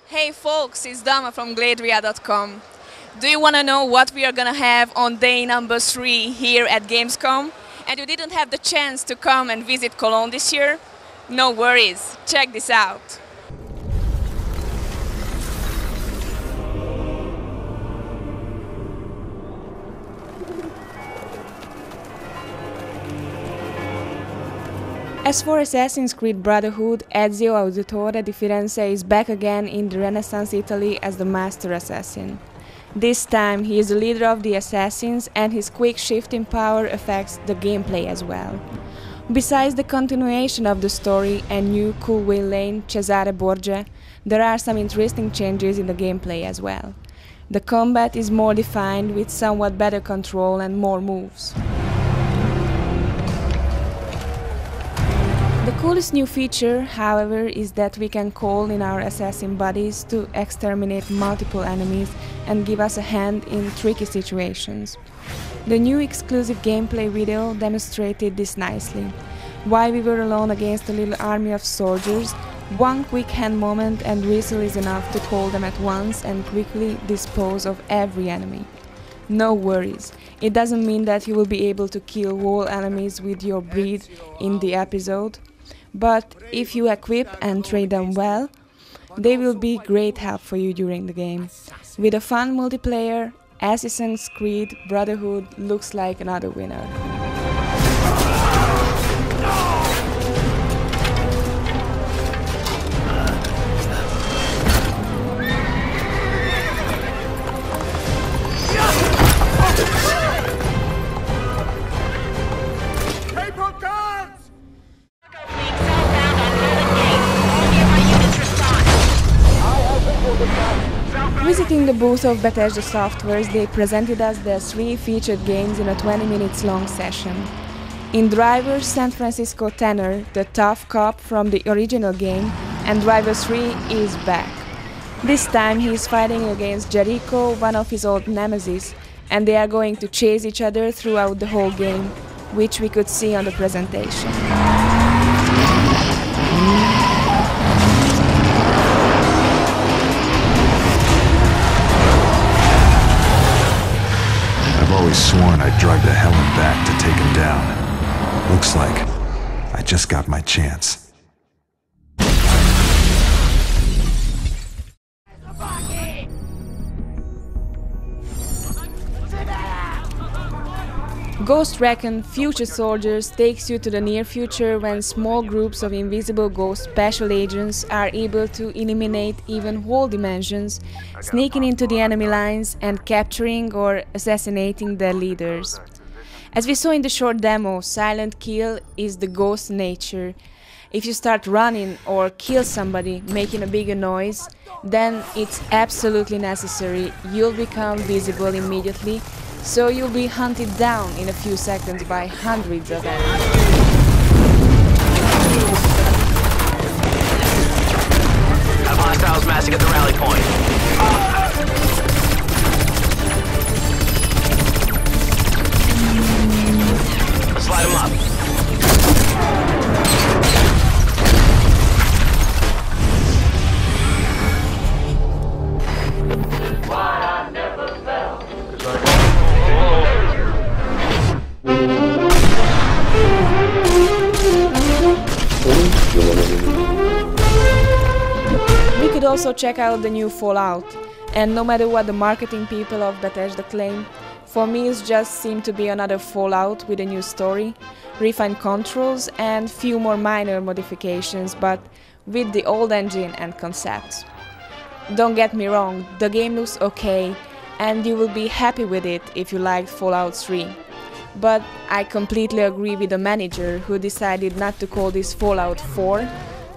Hey folks, it's Dalma from Gladriel.com. Do you want to know what we are gonna have on day number 3 here at Gamescom? And you didn't have the chance to come and visit Cologne this year? No worries, check this out. As for Assassin's Creed Brotherhood, Ezio Auditore di Firenze is back again in the Renaissance Italy as the Master Assassin. This time he is the leader of the assassins and his quick shift in power affects the gameplay as well. Besides the continuation of the story and new cool villain Cesare Borgia, there are some interesting changes in the gameplay as well. The combat is more defined with somewhat better control and more moves. The coolest new feature, however, is that we can call in our assassin buddies to exterminate multiple enemies and give us a hand in tricky situations. The new exclusive gameplay video demonstrated this nicely. While we were alone against a little army of soldiers, one quick hand moment and whistle is enough to call them at once and quickly dispose of every enemy. No worries, it doesn't mean that you will be able to kill all enemies with your breed in the episode. But if you equip and train them well, they will be great help for you during the game. With a fun multiplayer, Assassin's Creed Brotherhood looks like another winner. Visiting the booth of Bethesda Softwares, they presented us their 3 featured games in a 20 minutes long session. In Driver, San Francisco Tanner, the tough cop from the original game, and Driver 3 is back. This time he is fighting against Jericho, one of his old nemesis, and they are going to chase each other throughout the whole game, which we could see on the presentation. I've always sworn I'd drive to hell and back to take him down. Looks like I just got my chance. Ghost Recon Future Soldiers takes you to the near future when small groups of invisible ghost special agents are able to eliminate even whole dimensions, sneaking into the enemy lines and capturing or assassinating their leaders. As we saw in the short demo, silent kill is the ghost nature. If you start running or kill somebody making a bigger noise, then it's absolutely necessary. You'll become visible immediately, so you'll be hunted down in a few seconds by hundreds of enemies. Have hostiles massing at the rally point. Let's light them up. We could also check out the new Fallout, and no matter what the marketing people of Bethesda claim, for me it just seemed to be another Fallout with a new story, refined controls and few more minor modifications, but with the old engine and concepts. Don't get me wrong, the game looks okay, and you will be happy with it if you liked Fallout 3. But I completely agree with the manager who decided not to call this Fallout 4,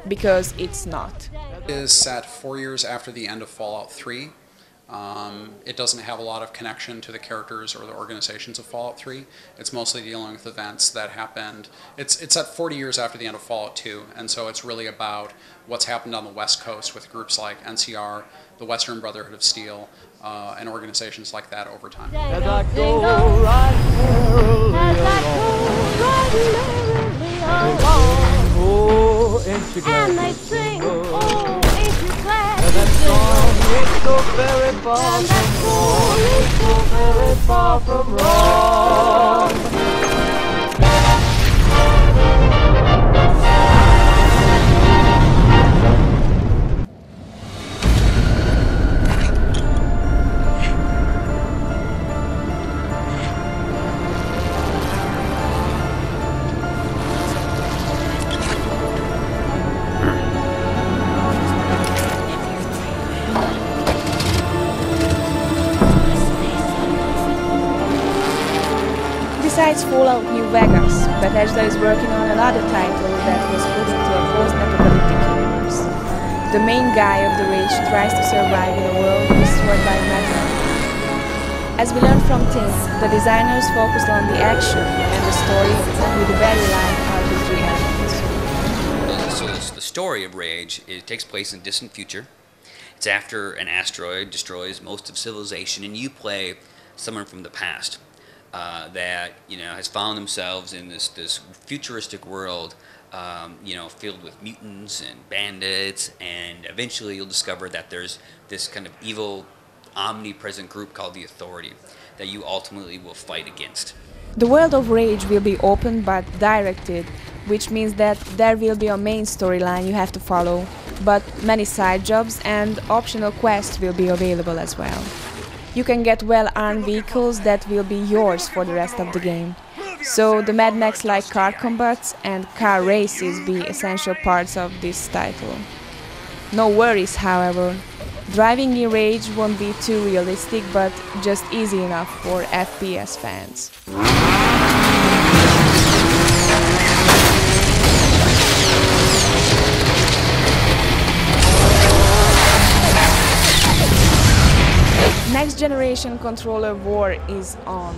because it's not. It is set 4 years after the end of Fallout 3. It doesn't have a lot of connection to the characters or the organizations of Fallout 3. It's mostly dealing with events that happened. It's set 40 years after the end of Fallout 2, and so it's really about what's happened on the West Coast with groups like NCR, the Western Brotherhood of Steel, and organizations like that over time. As I go right and that goal is so very far from wrong. Besides Fallout New Vegas, Bethesda is working on another title that was put into a post-apocalyptic universe. The main guy of the rage tries to survive in a world destroyed by metal. As we learned from Tim, the designers focused on the action and the story with the very live RPG elements. So the story of Rage, it takes place in a distant future. It's after an asteroid destroys most of civilization, and you play someone from the past. That has found themselves in this futuristic world, filled with mutants and bandits, and eventually you'll discover that there's this kind of evil, omnipresent group called the Authority that you ultimately will fight against. The world of Rage will be open but directed, which means that there will be a main storyline you have to follow, but many side jobs and optional quests will be available as well. You can get well-armed vehicles that will be yours for the rest of the game. So the Mad Max-like car combats and car races be essential parts of this title. No worries, however. Driving in Rage won't be too realistic, but just easy enough for FPS fans. Next generation controller war is on.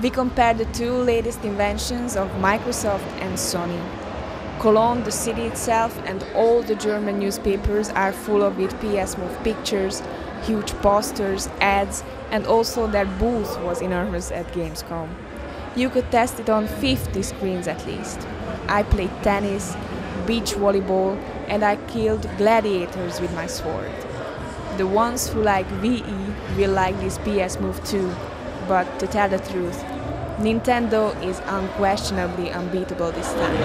We compare the two latest inventions of Microsoft and Sony. Cologne, the city itself, and all the German newspapers are full of it. PS Move pictures, huge posters, ads, and also their booth was enormous at Gamescom. You could test it on 50 screens at least. I played tennis, beach volleyball, and I killed gladiators with my sword. The ones who like VE will like this PS Move too, but to tell the truth, Nintendo is unquestionably unbeatable this time.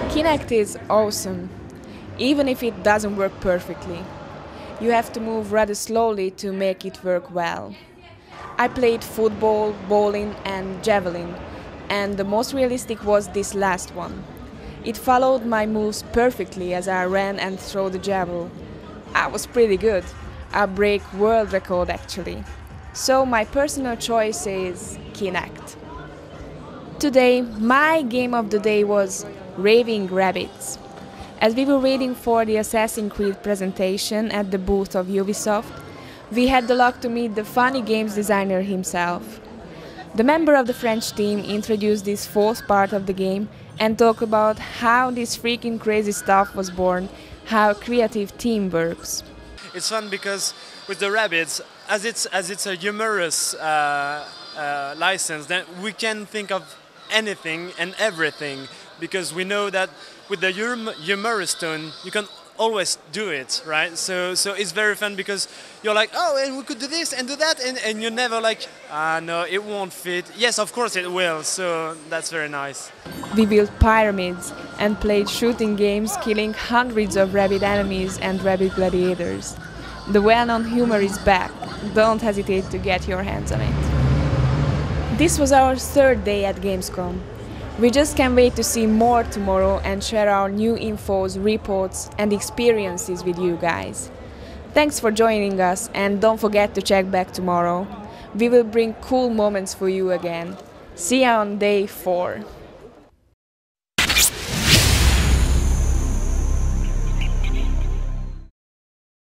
Kinect is awesome, even if it doesn't work perfectly. You have to move rather slowly to make it work well. I played football, bowling and javelin, and the most realistic was this last one. It followed my moves perfectly as I ran and threw the javelin. I was pretty good. I break world record actually. So my personal choice is Kinect. Today, my game of the day was Raving Rabbids. As we were waiting for the Assassin's Creed presentation at the booth of Ubisoft, we had the luck to meet the funny games designer himself. The member of the French team introduced this fourth part of the game and talked about how this freaking crazy stuff was born, how creative team works. It's fun because with the Rabbids, as it's a humorous license, then we can think of anything and everything, because we know that with the humorous tone you can always do it, right? So it's very fun because you're like, oh, and we could do this and do that, and you're never like, no, it won't fit. Yes, of course it will, so that's very nice. We built pyramids and played shooting games, killing hundreds of rabid enemies and rabid gladiators. The well-known humor is back. Don't hesitate to get your hands on it. This was our third day at Gamescom. We just can't wait to see more tomorrow and share our new infos, reports and experiences with you guys. Thanks for joining us, and don't forget to check back tomorrow. We will bring cool moments for you again. See you on day 4.